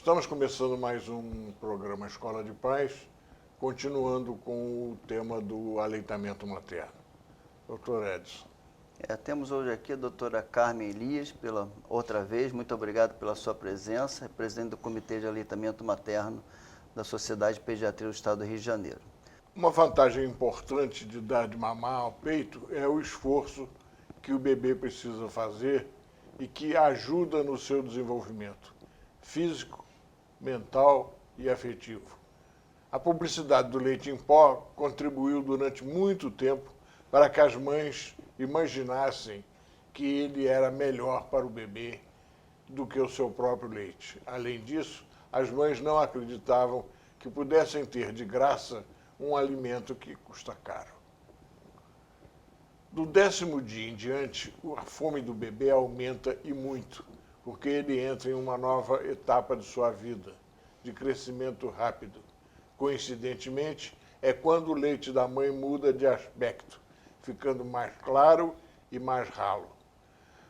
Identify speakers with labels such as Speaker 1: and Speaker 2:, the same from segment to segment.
Speaker 1: Estamos começando mais um programa Escola de Paz, continuando com o tema do aleitamento materno. Doutor Edson.
Speaker 2: Temos hoje aqui a doutora Carmen Elias, pela outra vez. Muito obrigado pela sua presença, presidente do Comitê de Aleitamento Materno da Sociedade de Pediatria do Estado do Rio de Janeiro.
Speaker 1: Uma vantagem importante de dar de mamar ao peito é o esforço que o bebê precisa fazer e que ajuda no seu desenvolvimento físico, mental e afetivo. A publicidade do leite em pó contribuiu durante muito tempo para que as mães imaginassem que ele era melhor para o bebê do que o seu próprio leite. Além disso, as mães não acreditavam que pudessem ter de graça um alimento que custa caro. Do 10º dia em diante, a fome do bebê aumenta e muito, porque ele entra em uma nova etapa de sua vida, de crescimento rápido. Coincidentemente, é quando o leite da mãe muda de aspecto, ficando mais claro e mais ralo.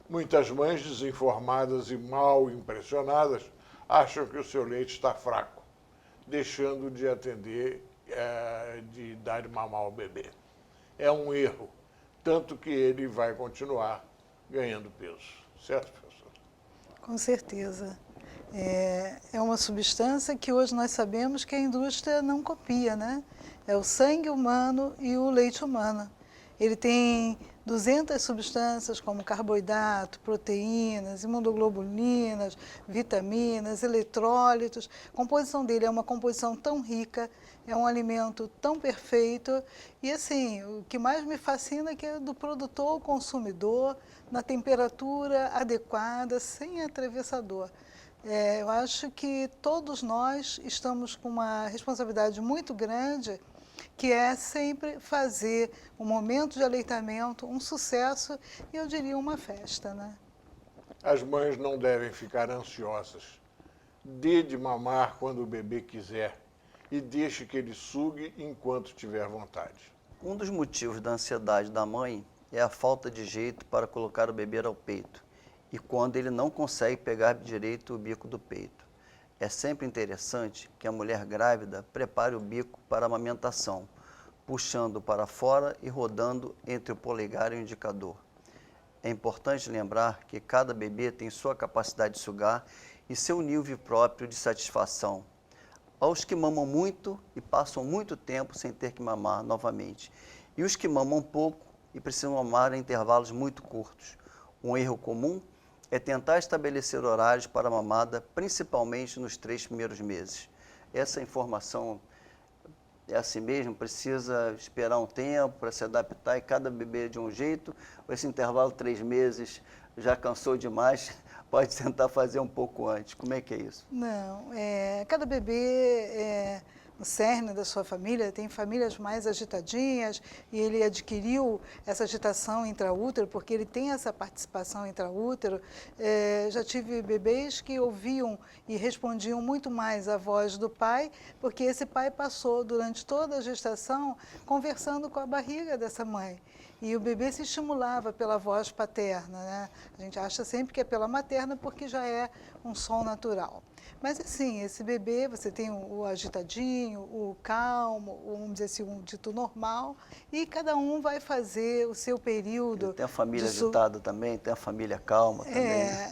Speaker 1: Muitas mães desinformadas e mal impressionadas acham que o seu leite está fraco, deixando de de dar de mamar ao bebê. É um erro, tanto que ele vai continuar ganhando peso. Certo, professor?
Speaker 3: Com certeza. É uma substância que hoje nós sabemos que a indústria não copia, né? É o sangue humano e o leite humano. Ele tem 200 substâncias como carboidrato, proteínas, imunoglobulinas, vitaminas, eletrólitos. A composição dele é uma composição tão rica, é um alimento tão perfeito. E assim, o que mais me fascina é que é do produtor ao consumidor, na temperatura adequada, sem atravessador. Eu acho que todos nós estamos com uma responsabilidade muito grande, que é sempre fazer o momento de aleitamento um sucesso e eu diria uma festa, né?
Speaker 1: As mães não devem ficar ansiosas. Dê de mamar quando o bebê quiser e deixe que ele sugue enquanto tiver vontade.
Speaker 2: Um dos motivos da ansiedade da mãe é a falta de jeito para colocar o bebê ao peito e quando ele não consegue pegar direito o bico do peito. É sempre interessante que a mulher grávida prepare o bico para a amamentação, puxando para fora e rodando entre o polegar e o indicador. É importante lembrar que cada bebê tem sua capacidade de sugar e seu nível próprio de satisfação. Aos que mamam muito e passam muito tempo sem ter que mamar novamente, e os que mamam pouco e precisam mamar em intervalos muito curtos. Um erro comum é tentar estabelecer horários para a mamada, principalmente nos 3 primeiros meses. Essa informação é assim mesmo, precisa esperar um tempo para se adaptar e cada bebê é de um jeito, ou esse intervalo 3 meses já cansou demais, pode tentar fazer um pouco antes. Como é que é isso?
Speaker 3: Não, cada bebê é o cerne da sua família, tem famílias mais agitadinhas e ele adquiriu essa agitação intraútero porque ele tem essa participação intraútero. Já tive bebês que ouviam e respondiam muito mais à voz do pai, porque esse pai passou durante toda a gestação conversando com a barriga dessa mãe. E o bebê se estimulava pela voz paterna, né? A gente acha sempre que é pela materna porque já é um som natural. Mas assim, esse bebê, você tem o agitadinho, o calmo, vamos dizer assim, um dito normal, e cada um vai fazer o seu período.
Speaker 2: Tem a família agitada também, tem a família calma também.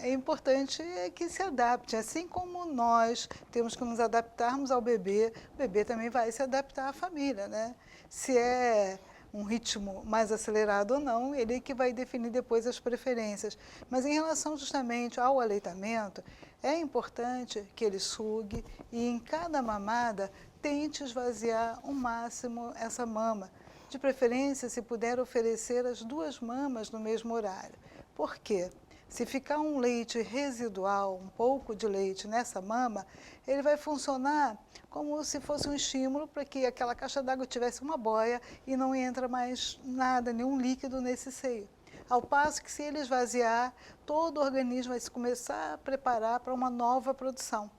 Speaker 3: É importante que se adapte, assim como nós temos que nos adaptarmos ao bebê, o bebê também vai se adaptar à família, né? Se é um ritmo mais acelerado ou não, ele que vai definir depois as preferências. Mas em relação justamente ao aleitamento, é importante que ele sugue e em cada mamada tente esvaziar ao máximo essa mama. De preferência, se puder oferecer as 2 mamas no mesmo horário. Por quê? Se ficar um leite residual, um pouco de leite nessa mama, ele vai funcionar como se fosse um estímulo para que aquela caixa d'água tivesse uma boia e não entra mais nada, nenhum líquido nesse seio. Ao passo que se ele esvaziar, todo o organismo vai se começar a preparar para uma nova produção.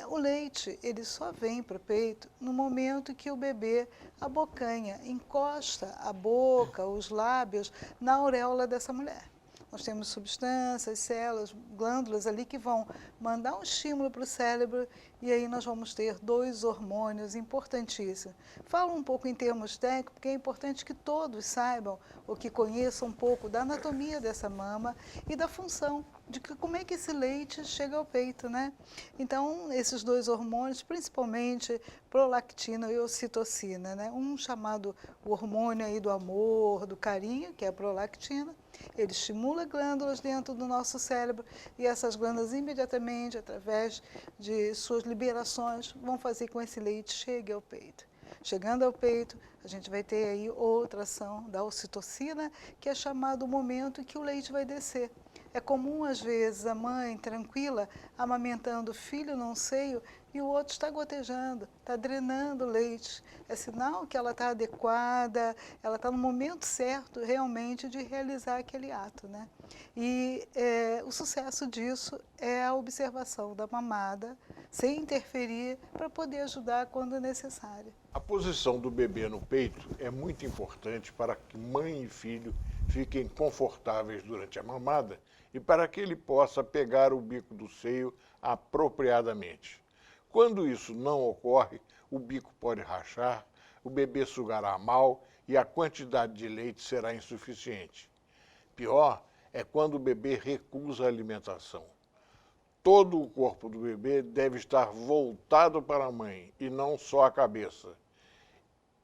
Speaker 3: O leite, ele só vem para o peito no momento que o bebê abocanha, encosta a boca, os lábios na auréola dessa mulher. Nós temos substâncias, células, glândulas ali que vão mandar um estímulo para o cérebro e aí nós vamos ter 2 hormônios importantíssimos. Falo um pouco em termos técnicos, porque é importante que todos saibam ou que conheçam um pouco da anatomia dessa mama e da função, de como é que esse leite chega ao peito, né? Então, esses 2 hormônios, principalmente prolactina e ocitocina, né? Um chamado o hormônio aí do amor, do carinho, que é a prolactina, ele estimula glândulas dentro do nosso cérebro e essas glândulas imediatamente, através de suas liberações, vão fazer com que esse leite chegue ao peito. Chegando ao peito, a gente vai ter aí outra ação da ocitocina, que é chamado o momento em que o leite vai descer. É comum, às vezes, a mãe, tranquila, amamentando o filho num seio e o outro está gotejando, está drenando o leite. É sinal que ela está adequada, ela está no momento certo, realmente, de realizar aquele ato, né? E o sucesso disso é a observação da mamada, sem interferir, para poder ajudar quando necessário.
Speaker 1: A posição do bebê no peito é muito importante para que mãe e filho fiquem confortáveis durante a mamada e para que ele possa pegar o bico do seio apropriadamente. Quando isso não ocorre, o bico pode rachar, o bebê sugará mal e a quantidade de leite será insuficiente. Pior é quando o bebê recusa a alimentação. Todo o corpo do bebê deve estar voltado para a mãe e não só a cabeça.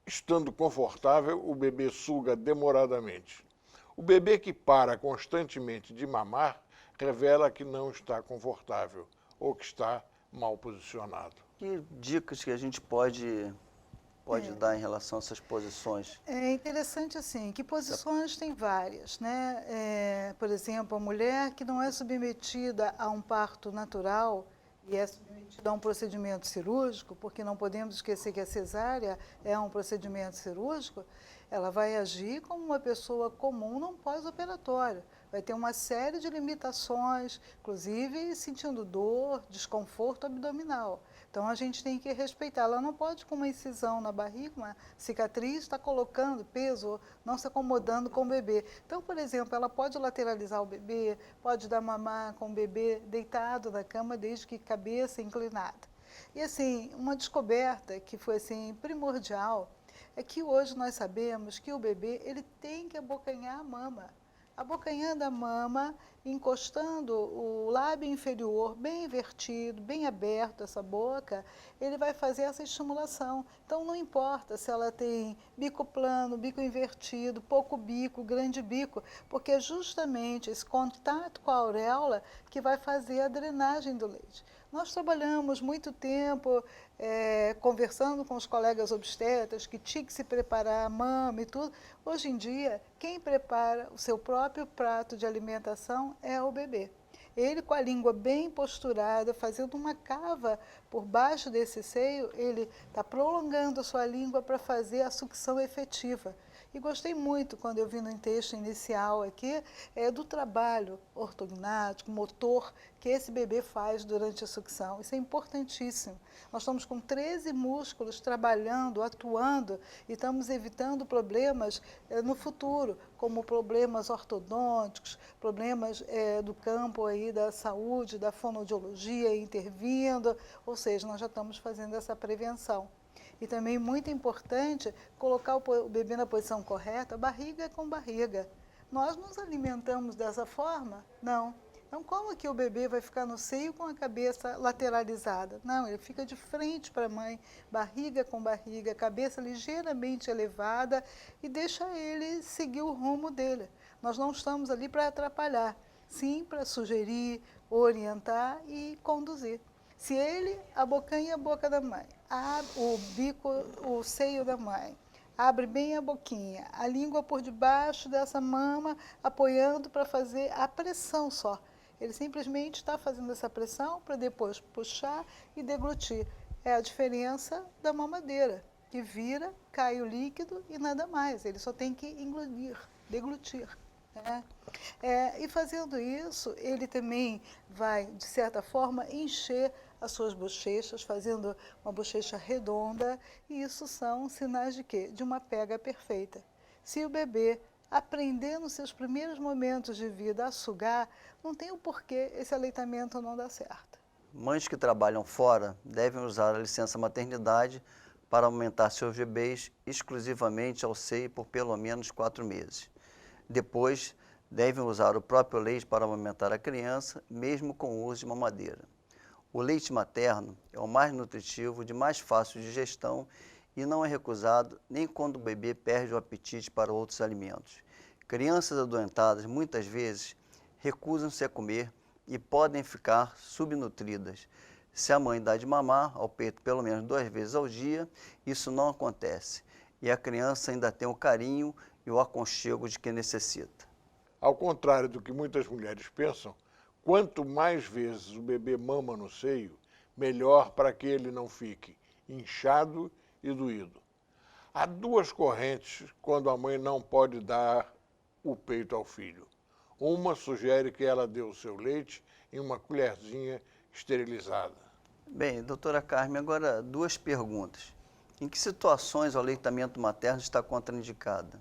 Speaker 1: Estando confortável, o bebê suga demoradamente. O bebê que para constantemente de mamar revela que não está confortável ou que está mal posicionado.
Speaker 2: Que dicas que a gente pode dar em relação a essas posições?
Speaker 3: É interessante assim, que posições tem várias, né? Por exemplo, a mulher que não é submetida a um parto natural e é submetida a um procedimento cirúrgico, porque não podemos esquecer que a cesárea é um procedimento cirúrgico, ela vai agir como uma pessoa comum num pós-operatório. Vai ter uma série de limitações, inclusive sentindo dor, desconforto abdominal. Então, a gente tem que respeitar. Ela não pode, com uma incisão na barriga, uma cicatriz, estar colocando peso, não se acomodando com o bebê. Então, por exemplo, ela pode lateralizar o bebê, pode dar mamar com o bebê deitado na cama, desde que cabeça inclinada. E, assim, uma descoberta que foi, assim, primordial, é que hoje nós sabemos que o bebê ele tem que abocanhar a mama. Abocanhando a mama, encostando o lábio inferior bem invertido, bem aberto, essa boca, ele vai fazer essa estimulação. Então, não importa se ela tem bico plano, bico invertido, pouco bico, grande bico, porque é justamente esse contato com a auréola que vai fazer a drenagem do leite. Nós trabalhamos muito tempo conversando com os colegas obstetras que tinha que se preparar a mama e tudo. Hoje em dia, quem prepara o seu próprio prato de alimentação é o bebê. Ele, com a língua bem posturada, fazendo uma cava por baixo desse seio, ele está prolongando a sua língua para fazer a sucção efetiva. E gostei muito, quando eu vi no texto inicial aqui, do trabalho ortognático, motor, que esse bebê faz durante a sucção. Isso é importantíssimo. Nós estamos com 13 músculos trabalhando, atuando, e estamos evitando problemas no futuro, como problemas ortodônticos, problemas do campo aí da saúde, da fonoaudiologia intervindo, ou seja, nós já estamos fazendo essa prevenção. E também muito importante colocar o bebê na posição correta, barriga com barriga. Nós nos alimentamos dessa forma? Não. Então, como que o bebê vai ficar no seio com a cabeça lateralizada? Não, ele fica de frente para a mãe, barriga com barriga, cabeça ligeiramente elevada e deixa ele seguir o rumo dele. Nós não estamos ali para atrapalhar, sim para sugerir, orientar e conduzir. Se ele abocanha a boca da mãe, abre o bico, o seio da mãe, abre bem a boquinha, a língua por debaixo dessa mama, apoiando para fazer a pressão só. Ele simplesmente está fazendo essa pressão para depois puxar e deglutir. É a diferença da mamadeira, que vira, cai o líquido e nada mais. Ele só tem que engolir, deglutir. E fazendo isso, ele também vai, de certa forma, encher as suas bochechas, fazendo uma bochecha redonda, e isso são sinais de quê? De uma pega perfeita. Se o bebê aprender nos seus primeiros momentos de vida a sugar, não tem o porquê esse aleitamento não dar certo.
Speaker 2: Mães que trabalham fora devem usar a licença maternidade para aumentar seus bebês exclusivamente ao seio por pelo menos 4 meses. Depois, devem usar o próprio leite para amamentar a criança, mesmo com o uso de mamadeira. O leite materno é o mais nutritivo, de mais fácil digestão e não é recusado nem quando o bebê perde o apetite para outros alimentos. Crianças adoentadas, muitas vezes, recusam-se a comer e podem ficar subnutridas. Se a mãe dá de mamar ao peito pelo menos 2 vezes ao dia, isso não acontece. E a criança ainda tem o carinho e o aconchego de que necessita.
Speaker 1: Ao contrário do que muitas mulheres pensam, quanto mais vezes o bebê mama no seio, melhor para que ele não fique inchado e doído. Há 2 correntes quando a mãe não pode dar o peito ao filho. Uma sugere que ela dê o seu leite em uma colherzinha esterilizada.
Speaker 2: Bem, doutora Carmen, agora 2 perguntas. Em que situações o aleitamento materno está contraindicado?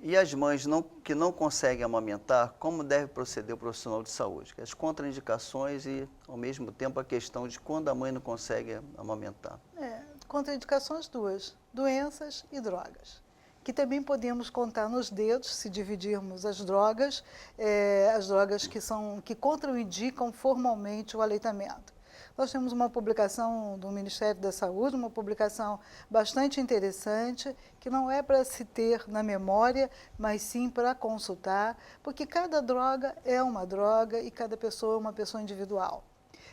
Speaker 2: E as mães que não conseguem amamentar, como deve proceder o profissional de saúde? As contraindicações e, ao mesmo tempo, a questão de quando a mãe não consegue amamentar.
Speaker 3: Contraindicações 2, doenças e drogas, que também podemos contar nos dedos, se dividirmos as drogas que contraindicam formalmente o aleitamento. Nós temos uma publicação do Ministério da Saúde, uma publicação bastante interessante, que não é para se ter na memória, mas sim para consultar, porque cada droga é uma droga e cada pessoa é uma pessoa individual.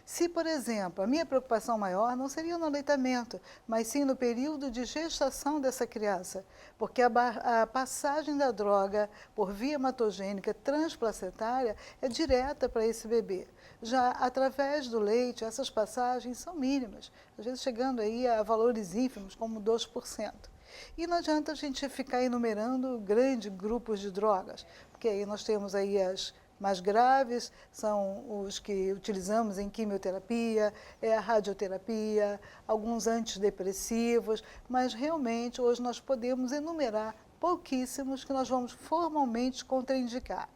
Speaker 3: Se, por exemplo, a minha preocupação maior não seria no aleitamento, mas sim no período de gestação dessa criança, porque a passagem da droga por via hematogênica transplacentária é direta para esse bebê. Já através do leite, essas passagens são mínimas, às vezes chegando aí a valores ínfimos, como 2%. E não adianta a gente ficar enumerando grandes grupos de drogas, porque aí nós temos aí as mais graves, são os que utilizamos em quimioterapia, a radioterapia, alguns antidepressivos, mas realmente hoje nós podemos enumerar pouquíssimos que nós vamos formalmente contraindicar.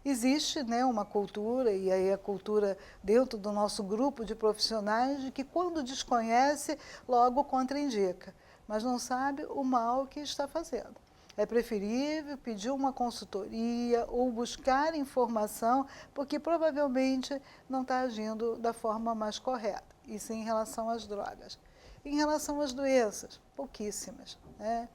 Speaker 3: Existe, né, uma cultura, e aí a cultura dentro do nosso grupo de profissionais, de que quando desconhece, logo contraindica, mas não sabe o mal que está fazendo. É preferível pedir uma consultoria ou buscar informação, porque provavelmente não está agindo da forma mais correta. Isso em relação às drogas. Em relação às doenças, pouquíssimas, né?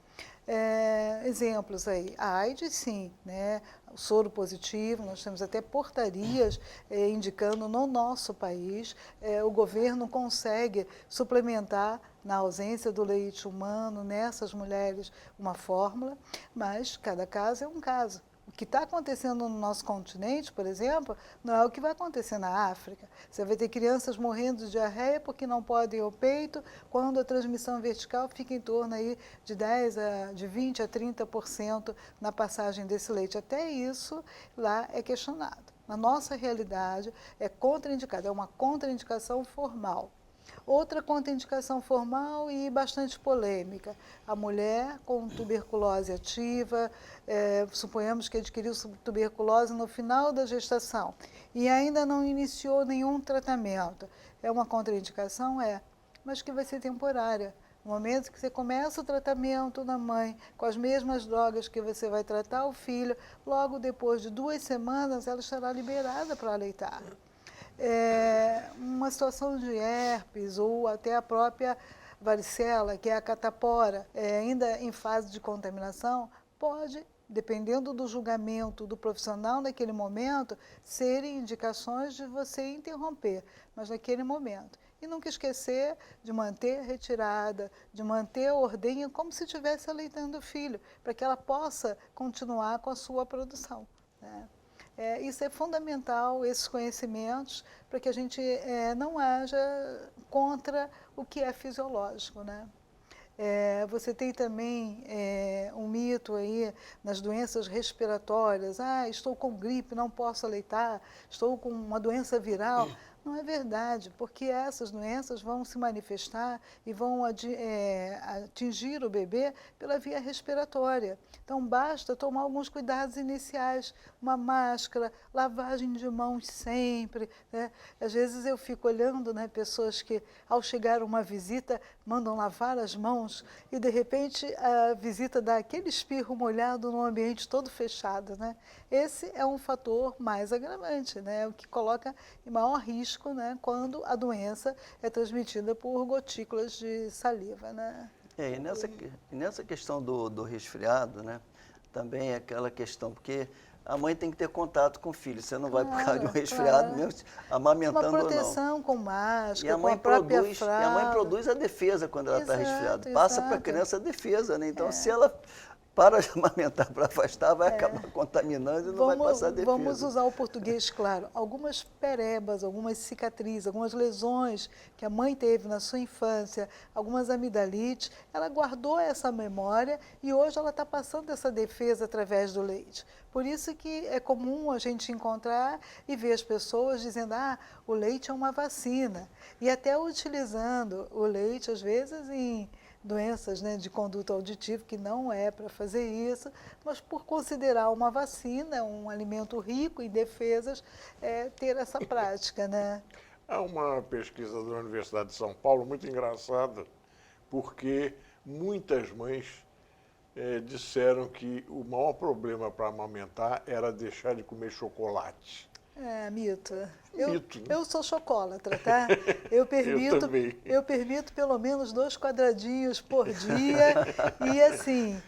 Speaker 3: Exemplos aí, a AIDS sim, né? O soro positivo, nós temos até portarias indicando no nosso país, o governo consegue suplementar na ausência do leite humano nessas mulheres uma fórmula, mas cada caso é um caso. O que está acontecendo no nosso continente, por exemplo, não é o que vai acontecer na África. Você vai ter crianças morrendo de diarreia porque não podem ir ao peito, quando a transmissão vertical fica em torno aí de 20% a 30% na passagem desse leite. Até isso lá é questionado. Na nossa realidade é contraindicado, é uma contraindicação formal. Outra contraindicação formal e bastante polêmica, a mulher com tuberculose ativa, suponhamos que adquiriu tuberculose no final da gestação e ainda não iniciou nenhum tratamento. É uma contraindicação? Mas que vai ser temporária. No momento que você começa o tratamento na mãe, com as mesmas drogas que você vai tratar o filho, logo depois de 2 semanas ela estará liberada para aleitar. Uma situação de herpes ou até a própria varicela, que é a catapora, ainda em fase de contaminação, pode, dependendo do julgamento do profissional naquele momento, serem indicações de você interromper, mas naquele momento. E nunca esquecer de manter retirada, de manter a ordenha como se estivesse aleitando o filho, para que ela possa continuar com a sua produção, né? Isso é fundamental, esses conhecimentos, para que a gente não haja contra o que é fisiológico, né? Você tem também um mito aí nas doenças respiratórias. Estou com gripe, não posso aleitar, estou com uma doença viral. Não é verdade, porque essas doenças vão se manifestar e vão atingir o bebê pela via respiratória. Então, basta tomar alguns cuidados iniciais, uma máscara, lavagem de mãos sempre, né? Às vezes eu fico olhando, né, pessoas que, ao chegar uma visita, mandam lavar as mãos e, de repente, a visita dá aquele espirro molhado num ambiente todo fechado, né? Esse é um fator mais agravante, né? O que coloca em maior risco, né, quando a doença é transmitida por gotículas de saliva, né?
Speaker 2: E nessa questão do resfriado, né, também é aquela questão, porque a mãe tem que ter contato com o filho, você não vai por causa de um resfriado
Speaker 3: claro.
Speaker 2: mesmo, amamentando
Speaker 3: Uma
Speaker 2: ou não.
Speaker 3: proteção com
Speaker 2: E
Speaker 3: máscara,
Speaker 2: a
Speaker 3: com a
Speaker 2: mãe
Speaker 3: própria
Speaker 2: produz, e a mãe
Speaker 3: fralda.
Speaker 2: produz a defesa quando ela está resfriada.
Speaker 3: Exato,
Speaker 2: Passa para a
Speaker 3: exato.
Speaker 2: criança a defesa, né? Então, se ela para de amamentar para afastar, vai acabar contaminando e não vai passar a defesa.
Speaker 3: Vamos usar o português claro. Algumas perebas, algumas cicatrizes, algumas lesões que a mãe teve na sua infância, algumas amidalites, ela guardou essa memória e hoje ela está passando essa defesa através do leite. Por isso que é comum a gente encontrar e ver as pessoas dizendo, o leite é uma vacina. E até utilizando o leite, às vezes, em doenças, né, de conduta auditiva, que não é para fazer isso, mas por considerar uma vacina, um alimento rico em defesas, ter essa prática, né?
Speaker 1: Há uma pesquisa da Universidade de São Paulo muito engraçada, porque muitas mães disseram que o maior problema para amamentar era deixar de comer chocolate.
Speaker 3: Mito.
Speaker 1: Mito, né?
Speaker 3: Eu sou chocolatra, tá? Eu
Speaker 1: também.
Speaker 3: Eu permito pelo menos 2 quadradinhos por dia. E assim,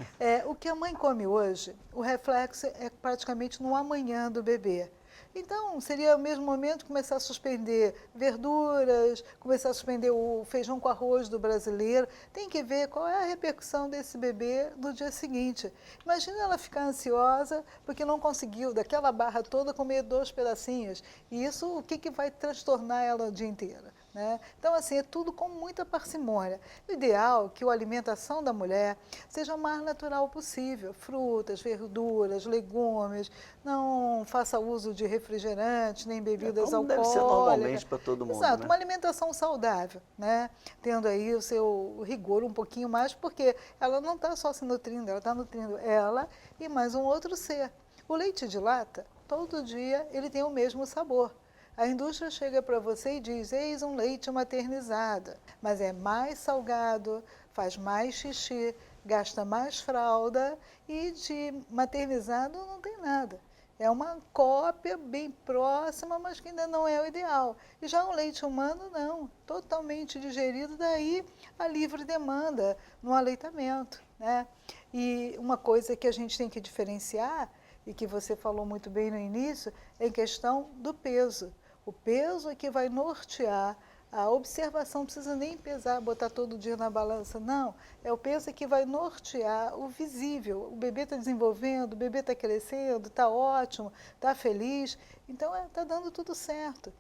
Speaker 3: o que a mãe come hoje, o reflexo é praticamente no amanhã do bebê. Então, seria o mesmo momento começar a suspender verduras, começar a suspender o feijão com arroz do brasileiro. Tem que ver qual é a repercussão desse bebê no dia seguinte. Imagina ela ficar ansiosa porque não conseguiu, daquela barra toda, comer 2 pedacinhos. E isso, o que vai transtornar ela o dia inteiro, né? Então, assim, é tudo com muita parcimônia. O ideal é que a alimentação da mulher seja o mais natural possível. Frutas, verduras, legumes, não faça uso de refrigerantes, nem bebidas
Speaker 2: Como
Speaker 3: alcoólicas.
Speaker 2: deve ser normalmente para todo mundo,
Speaker 3: Exato,
Speaker 2: né?
Speaker 3: uma alimentação saudável, né? Tendo aí o seu rigor um pouquinho mais, porque ela não está só se nutrindo, ela está nutrindo ela e mais um outro ser. O leite de lata, todo dia, ele tem o mesmo sabor. A indústria chega para você e diz, eis um leite maternizado, mas é mais salgado, faz mais xixi, gasta mais fralda e de maternizado não tem nada. É uma cópia bem próxima, mas que ainda não é o ideal. E já o leite humano, não, totalmente digerido, daí a livre demanda no aleitamento, né? E uma coisa que a gente tem que diferenciar, e que você falou muito bem no início, é em questão do peso. O peso é que vai nortear a observação, não precisa nem pesar, botar todo dia na balança, não. É o peso que vai nortear o visível. O bebê está desenvolvendo, o bebê está crescendo, está ótimo, está feliz, então está dando tudo certo.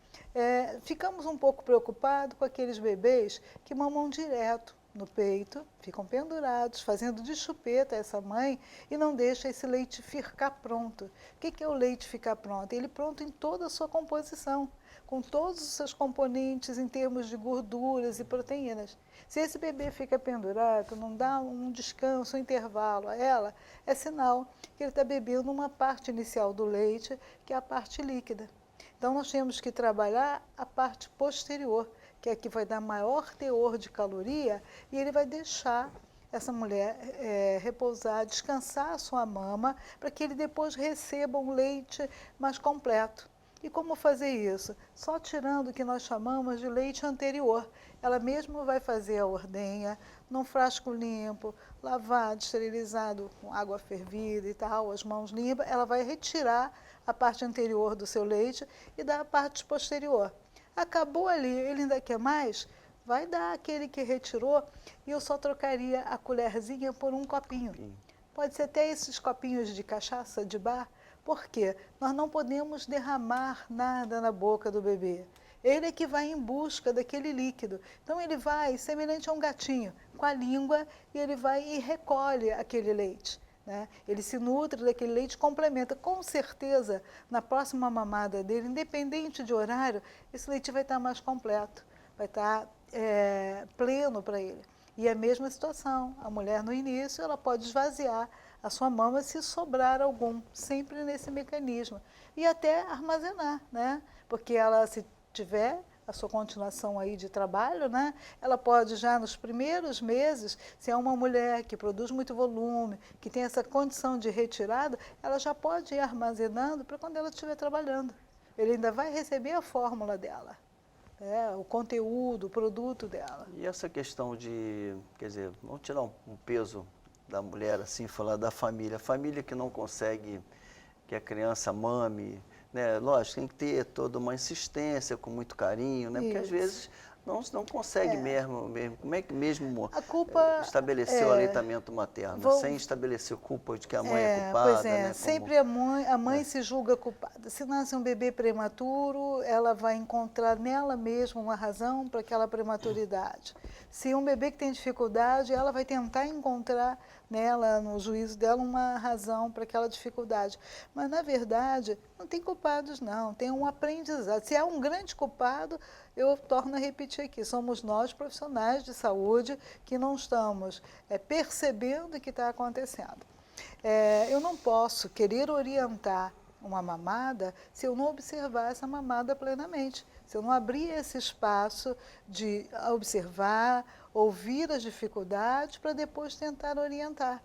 Speaker 3: Ficamos um pouco preocupados com aqueles bebês que mamam direto no peito, ficam pendurados, fazendo de chupeta essa mãe e não deixa esse leite ficar pronto. O que é o leite ficar pronto? Ele pronto em toda a sua composição, com todos os seus componentes em termos de gorduras e proteínas. Se esse bebê fica pendurado, não dá um descanso, um intervalo a ela, é sinal que ele está bebendo uma parte inicial do leite, que é a parte líquida. Então, nós temos que trabalhar a parte posterior, que é a que vai dar maior teor de caloria, e ele vai deixar essa mulher repousar, descansar a sua mama, para que ele depois receba um leite mais completo. E como fazer isso? Só tirando o que nós chamamos de leite anterior. Ela mesma vai fazer a ordenha num frasco limpo, lavado, esterilizado com água fervida e tal, as mãos limpas, ela vai retirar a parte anterior do seu leite e dar a parte posterior. Acabou ali, ele ainda quer mais? Vai dar aquele que retirou e eu só trocaria a colherzinha por um copinho. Pode ser até esses copinhos de cachaça de bar. Por quê? Nós não podemos derramar nada na boca do bebê. Ele é que vai em busca daquele líquido. Então ele vai, semelhante a um gatinho, com a língua, e ele vai e recolhe aquele leite. né? Ele se nutre daquele leite, complementa. Com certeza, na próxima mamada dele, independente de horário, esse leite vai estar mais completo, vai estar pleno para ele. E a mesma situação, a mulher no início, ela pode esvaziar a sua mama se sobrar algum, sempre nesse mecanismo. E até armazenar, né? Porque ela, se tiver a sua continuação aí de trabalho, né? Ela pode já nos primeiros meses, se é uma mulher que produz muito volume, que tem essa condição de retirada, ela já pode ir armazenando para quando ela estiver trabalhando. Ele ainda vai receber a fórmula dela, o conteúdo, o produto dela.
Speaker 2: E essa questão de, quer dizer, vamos tirar um peso da mulher, assim, falar da família. A família que não consegue que a criança mame, né? Lógico, tem que ter toda uma insistência, com muito carinho, né? Porque às vezes não consegue mesmo. Como é que mesmo
Speaker 3: a culpa
Speaker 2: estabeleceu o aleitamento materno, sem estabelecer culpa de que a mãe é culpada?
Speaker 3: Pois é,
Speaker 2: né?
Speaker 3: sempre a mãe se julga culpada. Se nasce um bebê prematuro, ela vai encontrar nela mesma uma razão para aquela prematuridade. Se um bebê que tem dificuldade, ela vai tentar encontrar nela, no juízo dela, uma razão para aquela dificuldade. Mas, na verdade, não tem culpados, não. Tem um aprendizado. Se há um grande culpado, eu torno a repetir aqui, somos nós, profissionais de saúde, que não estamos percebendo o que está acontecendo. Eu não posso querer orientar uma mamada se eu não observar essa mamada plenamente, se eu não abrir esse espaço de observar, ouvir as dificuldades para depois tentar orientar.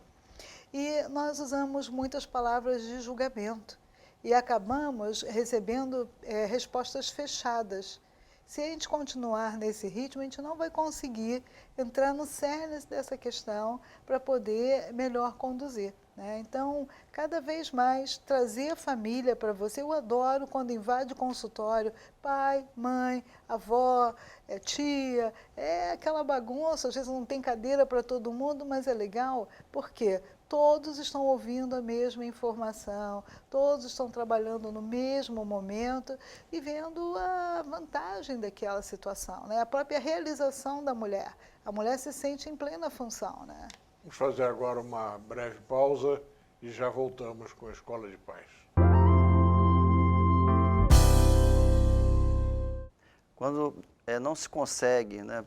Speaker 3: E nós usamos muitas palavras de julgamento e acabamos recebendo respostas fechadas. Se a gente continuar nesse ritmo, a gente não vai conseguir entrar no cerne dessa questão para poder melhor conduzir, né? Então, cada vez mais, trazer a família para você. Eu adoro quando invade o consultório, pai, mãe, avó, tia, aquela bagunça, às vezes não tem cadeira para todo mundo, mas é legal, por quê? Todos estão ouvindo a mesma informação, todos estão trabalhando no mesmo momento e vendo a vantagem daquela situação, né? A própria realização da mulher. A mulher se sente em plena função, né?
Speaker 1: Vamos fazer agora uma breve pausa e já voltamos com a Escola de Pais.
Speaker 2: Quando não se consegue, né,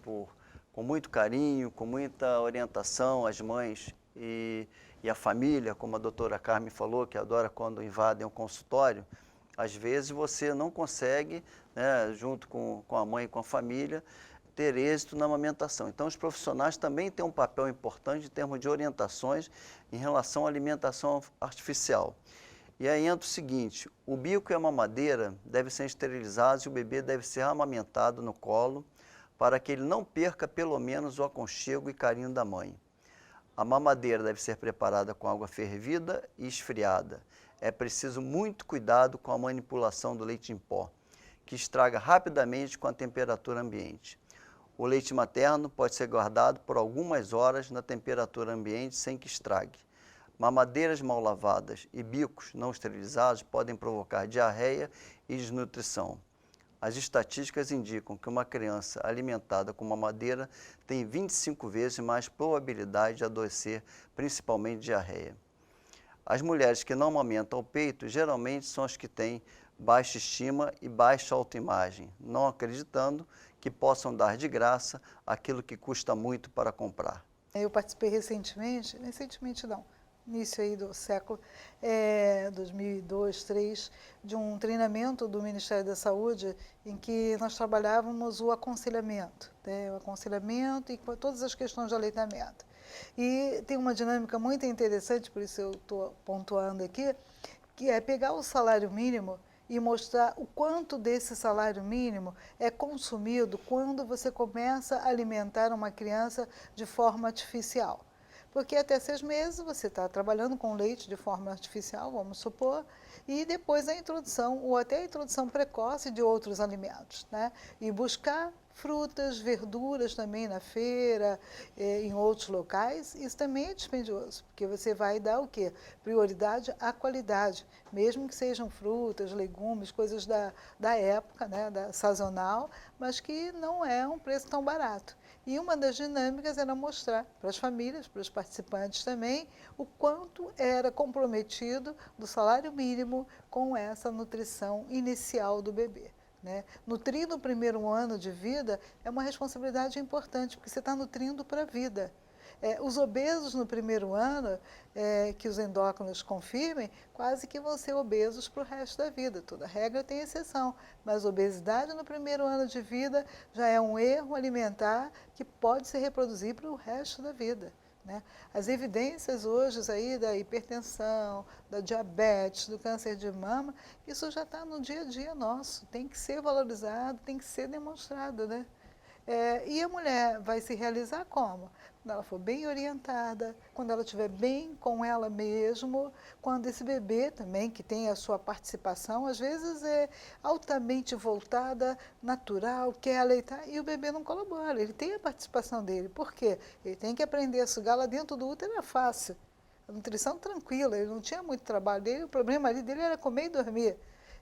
Speaker 2: com muito carinho, com muita orientação, as mães e a família, como a doutora Carmen falou, que adora quando invadem o consultório, às vezes você não consegue, né, junto com a mãe e com a família, ter êxito na amamentação. Então, os profissionais também têm um papel importante em termos de orientações em relação à alimentação artificial. E aí entra o seguinte, o bico e a mamadeira devem ser esterilizados e o bebê deve ser amamentado no colo para que ele não perca pelo menos o aconchego e carinho da mãe. A mamadeira deve ser preparada com água fervida e esfriada. É preciso muito cuidado com a manipulação do leite em pó, que estraga rapidamente com a temperatura ambiente. O leite materno pode ser guardado por algumas horas na temperatura ambiente sem que estrague. Mamadeiras mal lavadas e bicos não esterilizados podem provocar diarreia e desnutrição. As estatísticas indicam que uma criança alimentada com mamadeira tem 25 vezes mais probabilidade de adoecer, principalmente diarreia. As mulheres que não amamentam ao peito geralmente são as que têm baixa estima e baixa autoimagem, não acreditando que possam dar de graça aquilo que custa muito para comprar.
Speaker 3: Eu participei recentemente não, início aí do século 2002, 2003, de um treinamento do Ministério da Saúde em que nós trabalhávamos o aconselhamento, né? O aconselhamento e todas as questões de aleitamento. E tem uma dinâmica muito interessante, por isso eu estou pontuando aqui, que é pegar o salário mínimo e mostrar o quanto desse salário mínimo é consumido quando você começa a alimentar uma criança de forma artificial. Porque até 6 meses você está trabalhando com leite de forma artificial, vamos supor, e depois a introdução, ou até a introdução precoce de outros alimentos, né? E buscar Frutas, verduras também na feira, em outros locais, isso também é dispendioso, porque você vai dar o quê? Prioridade à qualidade, mesmo que sejam frutas, legumes, coisas da época, né, sazonal, mas que não é um preço tão barato. E uma das dinâmicas era mostrar para as famílias, para os participantes também, o quanto era comprometido do salário mínimo com essa nutrição inicial do bebê. Né? Nutrir no primeiro ano de vida é uma responsabilidade importante, porque você está nutrindo para a vida. Os obesos no primeiro ano, que os endócrinos confirmem, quase que vão ser obesos para o resto da vida. Toda regra tem exceção, mas obesidade no primeiro ano de vida já é um erro alimentar que pode se reproduzir para o resto da vida. Né? As evidências hoje aí da hipertensão, da diabetes, do câncer de mama, isso já está no dia a dia nosso, tem que ser valorizado, tem que ser demonstrado. Né? E a mulher vai se realizar como? Quando ela for bem orientada, quando ela estiver bem com ela mesma, quando esse bebê também, que tem a sua participação, às vezes é altamente voltada, natural, quer aleitar, e o bebê não colabora, ele tem a participação dele. Por quê? Ele tem que aprender a sugar lá dentro do útero, era fácil. A nutrição tranquila, ele não tinha muito trabalho dele, o problema ali dele era comer e dormir.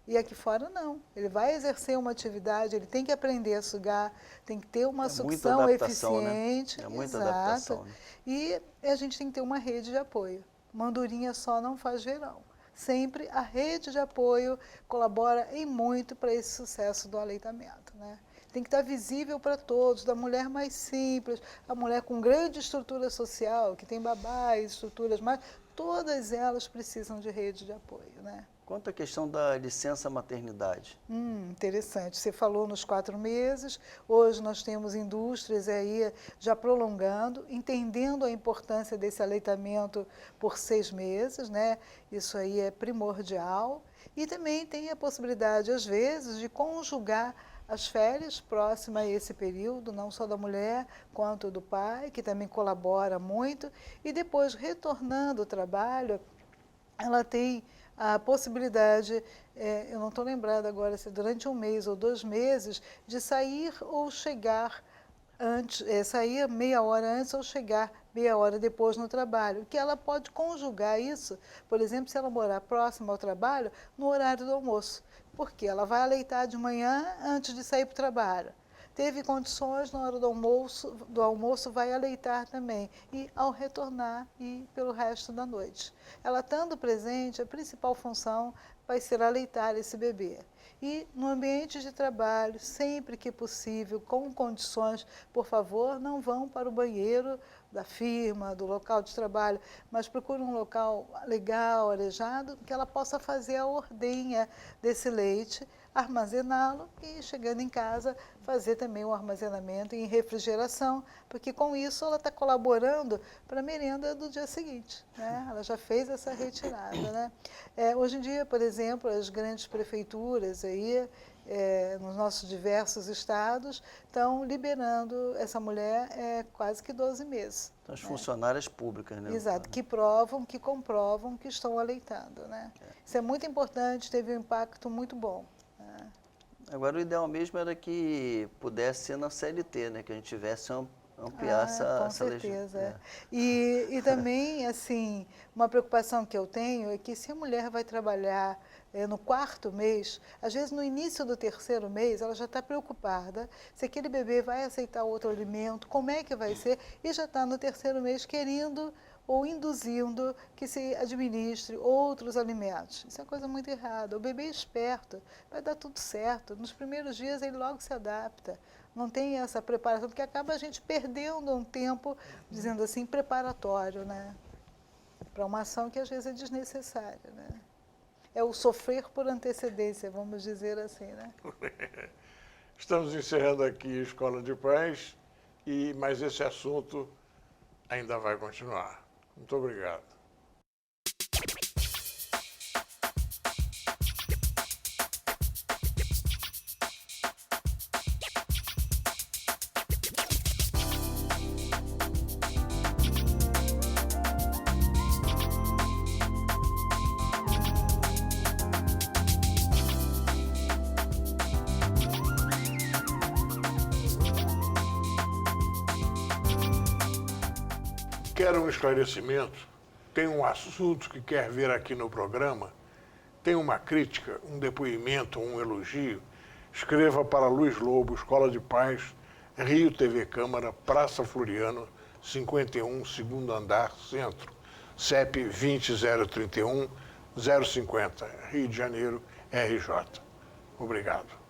Speaker 3: E aqui fora não, ele vai exercer uma atividade, ele tem que aprender a sugar, tem que ter uma sucção eficiente.
Speaker 2: Né? É muita adaptação. Né?
Speaker 3: E a gente tem que ter uma rede de apoio. Uma andorinha só não faz verão. Sempre a rede de apoio colabora em muito para esse sucesso do aleitamento. Né? Tem que estar visível para todos, da mulher mais simples, a mulher com grande estrutura social, que tem babás, estruturas mais, todas elas precisam de rede de apoio. Né?
Speaker 2: Quanto à questão da licença maternidade?
Speaker 3: Interessante. Você falou nos 4 meses, hoje nós temos indústrias aí já prolongando, entendendo a importância desse aleitamento por 6 meses, né? Isso aí é primordial. E também tem a possibilidade, às vezes, de conjugar as férias próximas a esse período, não só da mulher, quanto do pai, que também colabora muito, e depois, retornando ao trabalho, ela tem a possibilidade, eu não estou lembrada agora se durante 1 mês ou 2 meses, de sair ou chegar antes, sair meia hora antes ou chegar meia hora depois no trabalho, que ela pode conjugar isso, por exemplo, se ela morar próximo ao trabalho, no horário do almoço, porque ela vai aleitar de manhã antes de sair para o trabalho. Teve condições, na hora do almoço vai aleitar também. E ao retornar, e pelo resto da noite. Ela estando presente, a principal função vai ser aleitar esse bebê. E no ambiente de trabalho, sempre que possível, com condições, por favor, não vão para o banheiro da firma, do local de trabalho, mas procure um local legal, arejado, que ela possa fazer a ordenha desse leite, armazená-lo e, chegando em casa, fazer também o armazenamento em refrigeração, porque com isso ela está colaborando para a merenda do dia seguinte. Né? Ela já fez essa retirada. Né? Hoje em dia, por exemplo, as grandes prefeituras aí, nos nossos diversos estados, estão liberando essa mulher quase que 12 meses.
Speaker 2: Então, as funcionárias públicas, né?
Speaker 3: Exato, que provam, que comprovam que estão aleitando. Né? Isso é muito importante, teve um impacto muito bom.
Speaker 2: Agora, o ideal mesmo era que pudesse ser na CLT, né? Que a gente tivesse ampliar essa
Speaker 3: certeza. E também, assim, uma preocupação que eu tenho é que se a mulher vai trabalhar no 4º mês, às vezes no início do 3º mês, ela já está preocupada se aquele bebê vai aceitar outro alimento, como é que vai ser, e já está no 3º mês querendo ou induzindo que se administre outros alimentos. Isso é uma coisa muito errada. O bebê é esperto, vai dar tudo certo. Nos primeiros dias ele logo se adapta. Não tem essa preparação, porque acaba a gente perdendo um tempo, dizendo assim, preparatório, né? Para uma ação que às vezes é desnecessária, né? É o sofrer por antecedência, vamos dizer assim, né?
Speaker 1: Estamos encerrando aqui a Escola de Paz, mas esse assunto ainda vai continuar. Muito obrigado. Quer um esclarecimento? Tem um assunto que quer ver aqui no programa? Tem uma crítica, um depoimento, um elogio? Escreva para Luiz Lobo, Escola de Paz, Rio TV Câmara, Praça Floriano, 51, segundo andar, centro. CEP 20031 050, Rio de Janeiro, RJ. Obrigado.